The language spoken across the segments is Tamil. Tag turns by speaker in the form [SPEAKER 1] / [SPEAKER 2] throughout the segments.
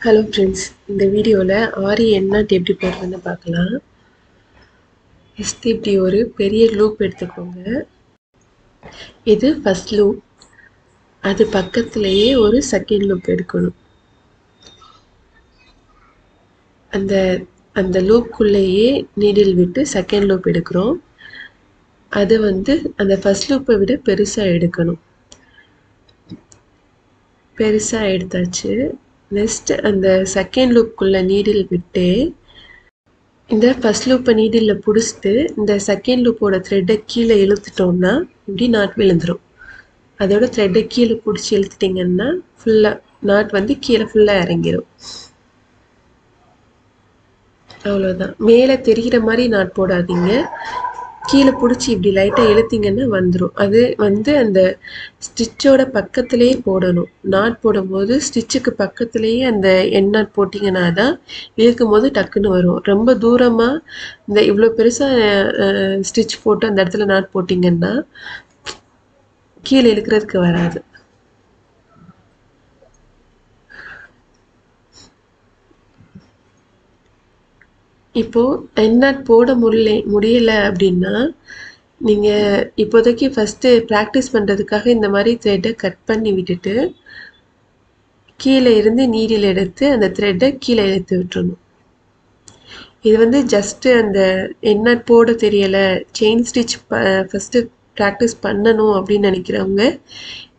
[SPEAKER 1] ஹலோ ஃப்ரெண்ட்ஸ், இந்த வீடியோவில் ஆரி எண்ணாட் எப்படி போடுறதுன்னு பார்க்கலாம். ஃபஸ்ட்டு இப்படி ஒரு பெரிய லூப் எடுத்துக்கோங்க. இது ஃபஸ்ட் லூப். அது பக்கத்துலேயே ஒரு செகண்ட் லூப் எடுக்கணும். அந்த அந்த லூப்புக்குள்ளேயே நீடில் விட்டு செகண்ட் லூப் எடுக்கிறோம். அது அந்த ஃபஸ்ட் லூப்பை விட பெருசாக எடுக்கணும். பெருசாக எடுத்தாச்சு. நெக்ஸ்ட் அந்த செகண்ட் லூப்புக்குள்ளே நீடில் விட்டு இந்த ஃபஸ்ட் லூப்பை நீடிலில் பிடிச்சிட்டு இந்த செகண்ட் லூப்போட த்ரெட்டை கீழே இழுத்துட்டோம்னா இப்படி நாட் விழுந்துடும். அதோட த்ரெட்டை கீழே பிடிச்சி இழுத்துட்டிங்கன்னா ஃபுல்லாக நாட் கீழே ஃபுல்லாக இறங்கிடும். அவ்வளோதான். மேலே தெரிகிற மாதிரி நாட் போடாதீங்க. கீழே பிடிச்சி இப்படி லைட்டாக இழுத்திங்கன்னா வந்துடும். அது அந்த ஸ்டிச்சோட பக்கத்துலேயே போடணும். நாட் போடும்போது ஸ்டிச்சுக்கு பக்கத்துலேயே அந்த எண்ணாட் போட்டிங்கன்னா தான் இழுக்கும் போது டக்குன்னு வரும். ரொம்ப தூரமாக இவ்வளோ பெருசாக ஸ்டிச் போட்டு அந்த இடத்துல நாட் போட்டிங்கன்னா கீழே இழுக்கிறதுக்கு வராது. இப்போது எண்ணாட் போட முடியலை அப்படின்னா நீங்கள் இப்போதைக்கு ஃபஸ்ட்டு ப்ராக்டிஸ் பண்ணுறதுக்காக இந்த மாதிரி த்ரெட்டை கட் பண்ணி விட்டுட்டு கீழே இருந்து நீடில் எடுத்து அந்த த்ரெட்டை கீழே இழுத்து விட்டுறணும். இது ஜஸ்ட்டு அந்த எண்ணாட் போட தெரியலை, செயின் ஸ்டிச் ஃபஸ்ட்டு ப்ராக்டிஸ் பண்ணணும் அப்படின்னு நினைக்கிறவங்க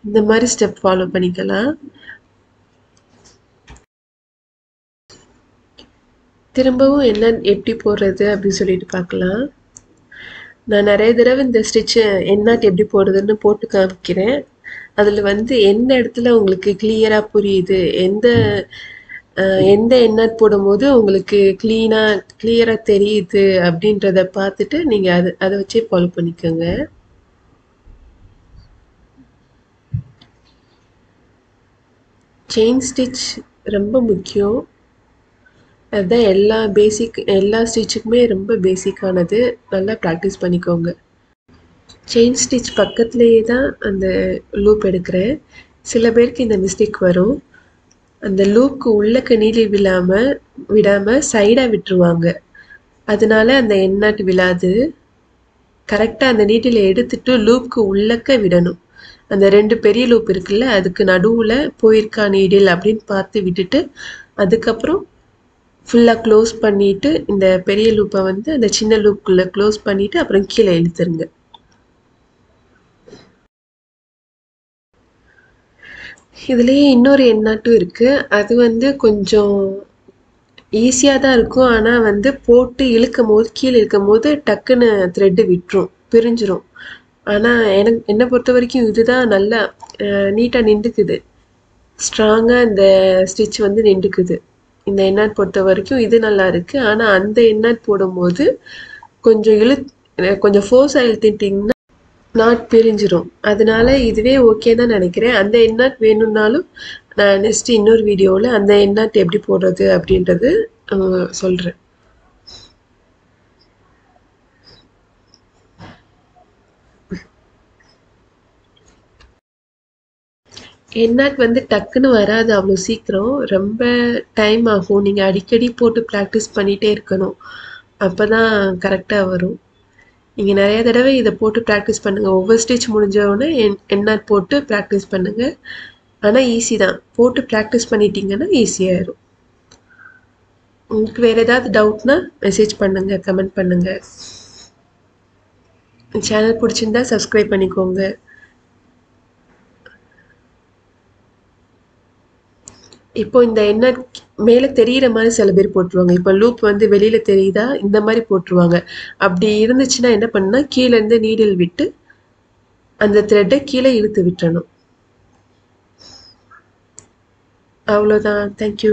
[SPEAKER 1] இந்த மாதிரி ஸ்டெப் ஃபாலோ பண்ணிக்கலாம். திரும்பவும் எண்ணாட் எப்படி போடுறது அப்படின்னு சொல்லிட்டு பார்க்கலாம். நான் நிறைய தடவை இந்த ஸ்டிச்சு எண்ணாட் எப்படி போடுறதுன்னு போட்டு காமிக்கிறேன். அதில் எந்த இடத்துல உங்களுக்கு கிளியராக புரியுது, எந்த எண்ணாட் போடும்போது உங்களுக்கு கிளியராக தெரியுது அப்படின்றத பார்த்துட்டு நீங்கள் அதை வச்சே ஃபாலோ பண்ணிக்கோங்க. செயின் ஸ்டிச் ரொம்ப முக்கியம். அதுதான் எல்லா ஸ்டிச்சுக்குமே ரொம்ப பேசிக்கானது. நல்லா ப்ராக்டிஸ் பண்ணிக்கோங்க. செயின் ஸ்டிச் பக்கத்துலேயே தான் அந்த லூப் எடுக்கிறேன். சில பேருக்கு இந்த மிஸ்டேக் வரும். அந்த லூப்க்கு உள்ளக்க நீடில் விடாமல் சைடாக விட்டுருவாங்க. அதனால அந்த எண்ணாட் விழாது. கரெக்டாக அந்த நீடில் எடுத்துட்டு லூப்க்கு உள்ளக்க விடணும். அந்த 2 பெரிய லூப் இருக்குல்ல, அதுக்கு நடுவில் போயிருக்கா நீடில் அப்படின்னு பார்த்து விட்டுட்டு அதுக்கப்புறம் ஃபுல்லாக க்ளோஸ் பண்ணிவிட்டு இந்த பெரிய லூப்பை அந்த சின்ன லூப்புக்குள்ளே க்ளோஸ் பண்ணிவிட்டு அப்புறம் கீழே இழுத்துருங்க. இதுலேயே இன்னொரு எண்ணாட்டும் இருக்குது. அது கொஞ்சம் ஈஸியாக தான் இருக்கும். ஆனால் போட்டு கீழே இழுக்கும் போது டக்குன்னு த்ரெட்டு விட்டுரும், பிரிஞ்சிரும். ஆனால் என்னை பொறுத்த வரைக்கும் இதுதான் நல்லா நீட்டாக நின்றுக்குது. ஸ்ட்ராங்காக இந்த ஸ்டிச் நின்றுக்குது. இந்த எண்ணாட் பொறுத்த வரைக்கும் இது நல்லா இருக்குது. ஆனால் அந்த எண்ணாட் போடும்போது கொஞ்சம் ஃபோர்ஸாக இழுத்துட்டிங்கன்னா நாட் பிரிஞ்சிடும். அதனால இதுவே ஓகே தான் நினைக்கிறேன். அந்த எண்ணாட் வேணும்னாலும் நான் நெக்ஸ்ட் இன்னொரு வீடியோவில் அந்த எண்ணாட் எப்படி போடுறது அப்படின்றது சொல்கிறேன். எண்ணாட் டக்குன்னு வராது அவ்வளோ சீக்கிரம். ரொம்ப டைம் ஆகும். நீங்கள் அடிக்கடி போட்டு ப்ராக்டிஸ் பண்ணிகிட்டே இருக்கணும். அப்போ தான் கரெக்டாக வரும். நீங்கள் நிறைய தடவை இதை போட்டு ப்ராக்டிஸ் பண்ணுங்கள். ஒவ்வொரு ஸ்டிச் முடிஞ்சோடனே எண்ணாட் போட்டு ப்ராக்டிஸ் பண்ணுங்கள். ஆனால் ஈஸி தான். போட்டு ப்ராக்டிஸ் பண்ணிட்டீங்கன்னா ஈஸியாகிடும். உங்களுக்கு வேறு ஏதாவது டவுட்னா மெசேஜ் பண்ணுங்கள், கமெண்ட் பண்ணுங்கள். சேனல் பிடிச்சிருந்தா சப்ஸ்கிரைப் பண்ணிக்கோங்க. இப்போ இந்த எண்ணாட் மேலே தெரிகிற மாதிரி சில பேர் போட்டுருவாங்க. இப்போ லூப் வெளியில் தெரியுதா, இந்த மாதிரி போட்டுருவாங்க. அப்படி இருந்துச்சுன்னா என்ன பண்ணால் கீழேருந்து நீடில் விட்டு அந்த த்ரெட்டை கீழே இழுத்து விட்டுறணும். அவ்வளோதான். தேங்க்யூ.